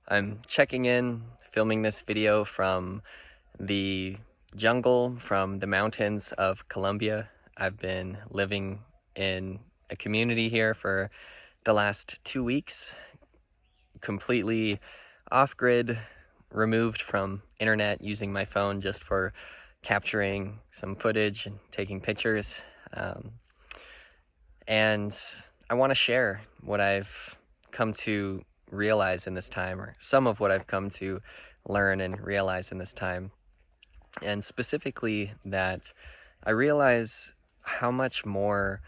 I'm checking in, filming this video from the jungle, from the mountains of Colombia. I've been living in a community here for the last 2 weeks, completely off-grid, removed from internet, using my phone just for capturing some footage and taking pictures. Um, and I want to share what I've come to realize in this time, or some of what I've come to learn and realize in this time. And specifically that I realize how much more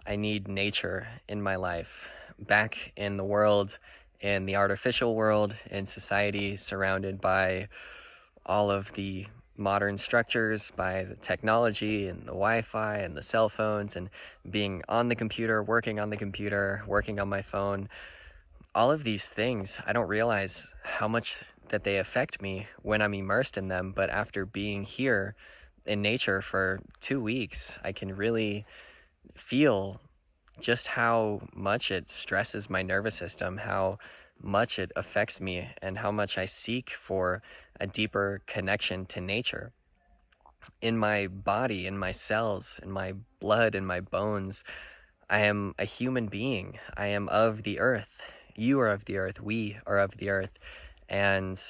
I need nature in my life, back in the world, in the artificial world, in society, surrounded by all of the modern structures, by the technology and the Wi-Fi and the cell phones, and being on the computer, working on the computer, working on my phone. All of these things, I don't realize how much that they affect me when I'm immersed in them, but after being here in nature for 2 weeks, I can really feel just how much it stresses my nervous system, how much it affects me, and how much I seek for a deeper connection to nature. In my body, in my cells, in my blood, in my bones, I am a human being. I am of the earth. You are of the earth. We are of the earth. And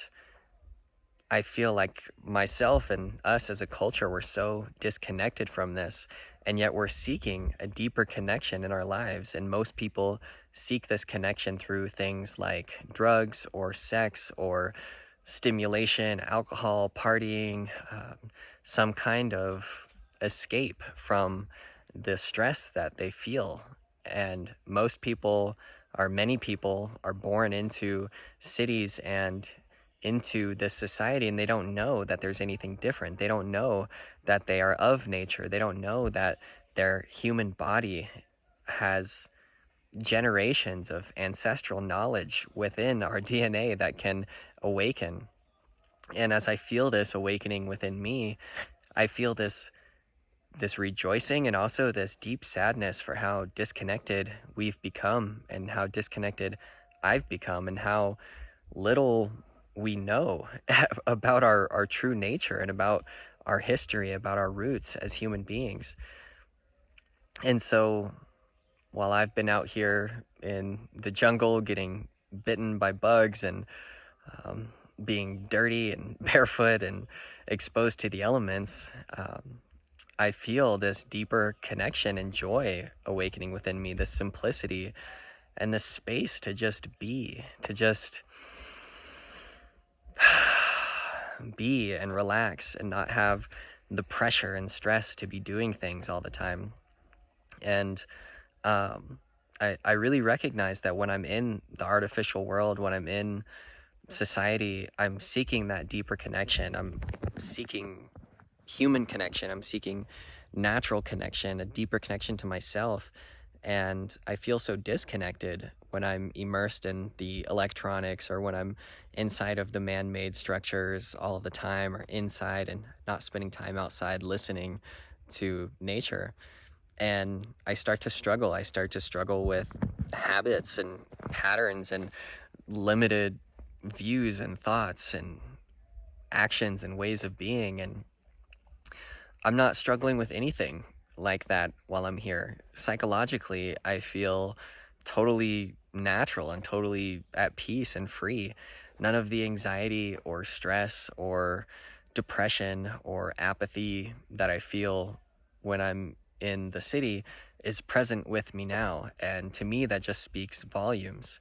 I feel like myself and us as a culture, we're so disconnected from this, and yet we're seeking a deeper connection in our lives. And most people seek this connection through things like drugs or sex or stimulation, alcohol, partying, some kind of escape from the stress that they feel. And many people are born into cities and into this society, and they don't know that there's anything different. They don't know that they are of nature. They don't know that their human body has generations of ancestral knowledge within our DNA that can awaken. And as I feel this awakening within me, I feel this rejoicing and also this deep sadness for how disconnected we've become, and how disconnected I've become, and how little we know about our true nature and about our history, about our roots as human beings. And so while I've been out here in the jungle getting bitten by bugs and um, being dirty and barefoot and exposed to the elements, I feel this deeper connection and joy awakening within me, this simplicity and this space to just be, to just be and relax and not have the pressure and stress to be doing things all the time. And I really recognize that when I'm in the artificial world, when I'm in society, I'm seeking that deeper connection. I'm seeking human connection. I'm seeking natural connection, a deeper connection to myself. And I feel so disconnected when I'm immersed in the electronics, or when I'm inside of the man-made structures all the time, or inside and not spending time outside listening to nature. And I start to struggle. I start to struggle with habits and patterns and limited views and thoughts and actions and ways of being. And I'm not struggling with anything like that while I'm here. Psychologically, I feel totally natural and totally at peace and free. None of the anxiety or stress or depression or apathy that I feel when I'm in the city is present with me now. And to me, that just speaks volumes.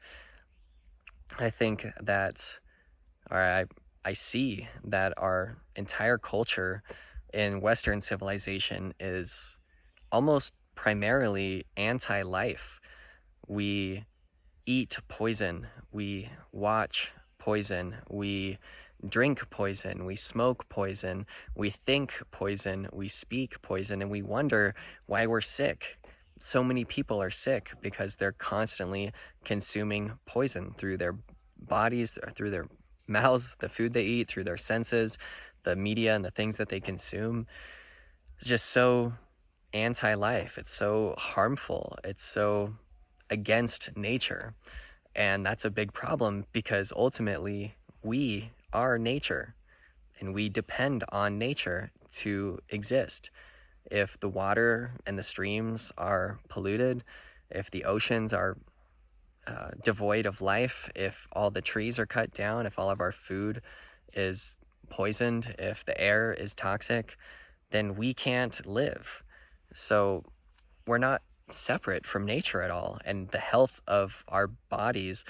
I think that, or I see that our entire culture in Western civilization is almost primarily anti-life. We eat poison, we watch poison, we drink poison, we smoke poison, we think poison, we speak poison, and we wonder why we're sick. So many people are sick because they're constantly consuming poison through their bodies, through their mouths, the food they eat, through their senses, the media and the things that they consume. It's just so anti-life. It's so harmful. It's so against nature. And that's a big problem because ultimately we are nature and we depend on nature to exist. If the water and the streams are polluted, if the oceans are devoid of life, if all the trees are cut down, if all of our food is poisoned, if the air is toxic, then we can't live. So we're not separate from nature at all. And the health of our bodies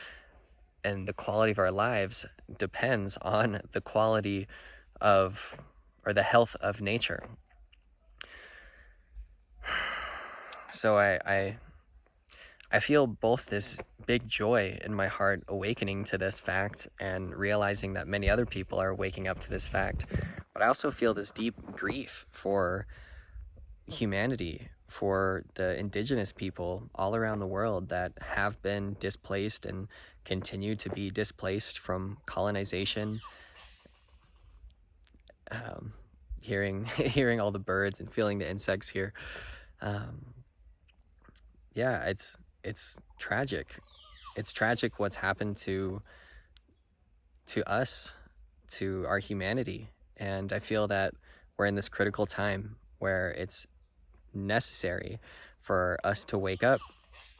and the quality of our lives depends on the quality of, or the health of nature. So I feel both this big joy in my heart awakening to this fact and realizing that many other people are waking up to this fact, but I also feel this deep grief for humanity, for the indigenous people all around the world that have been displaced and continue to be displaced from colonization. Hearing all the birds and feeling the insects here. Yeah, it's tragic. It's tragic what's happened to us, to our humanity. And I feel that we're in this critical time where it's necessary for us to wake up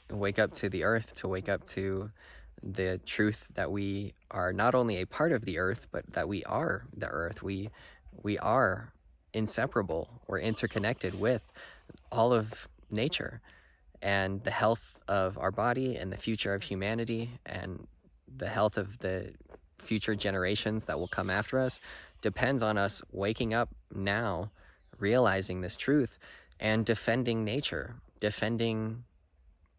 to the earth, to wake up to the truth that we are not only a part of the earth, but that we are the earth. We are inseparable. We're interconnected with all of nature, and the health of our body and the future of humanity and the health of the future generations that will come after us depends on us waking up now, realizing this truth, and defending nature, defending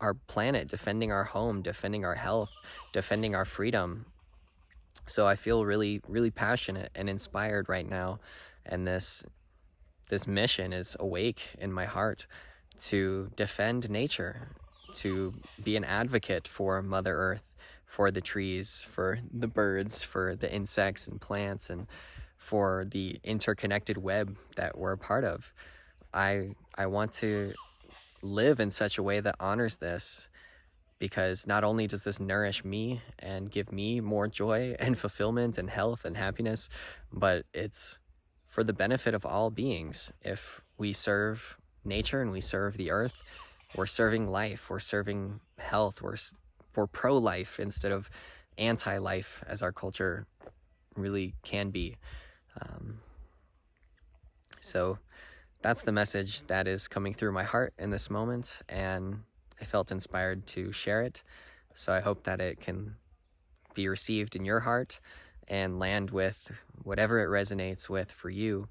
our planet, defending our home, defending our health, defending our freedom. So I feel really, really passionate and inspired right now, and this mission is awake in my heart to defend nature, to be an advocate for Mother Earth, for the trees, for the birds, for the insects and plants, and for the interconnected web that we're a part of. I want to live in such a way that honors this, because not only does this nourish me and give me more joy and fulfillment and health and happiness, but it's for the benefit of all beings. If we serve nature and we serve the earth, we're serving life, we're serving health, we're pro-life instead of anti-life, as our culture really can be. So that's the message that is coming through my heart in this moment, and I felt inspired to share it. So I hope that it can be received in your heart and land with whatever it resonates with for you.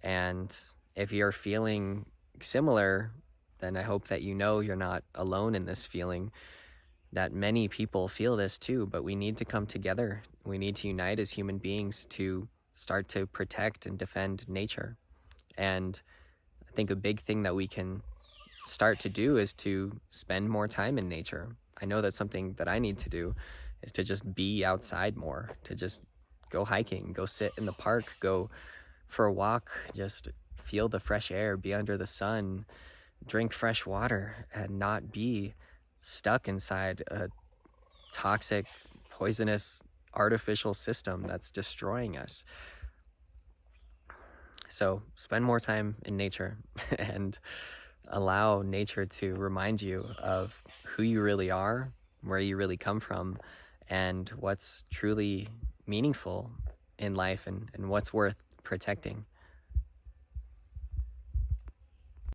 And if you're feeling similar, then I hope that you know you're not alone in this feeling, that many people feel this too, but we need to come together. We need to unite as human beings to start to protect and defend nature. And I think a big thing that we can start to do is to spend more time in nature. I know that's something that I need to do, is to just be outside more, to just go hiking, go sit in the park, go for a walk, just feel the fresh air, be under the sun, drink fresh water, and not be stuck inside a toxic, poisonous, artificial system that's destroying us. So spend more time in nature and allow nature to remind you of who you really are, where you really come from, and what's truly meaningful in life, and what's worth protecting.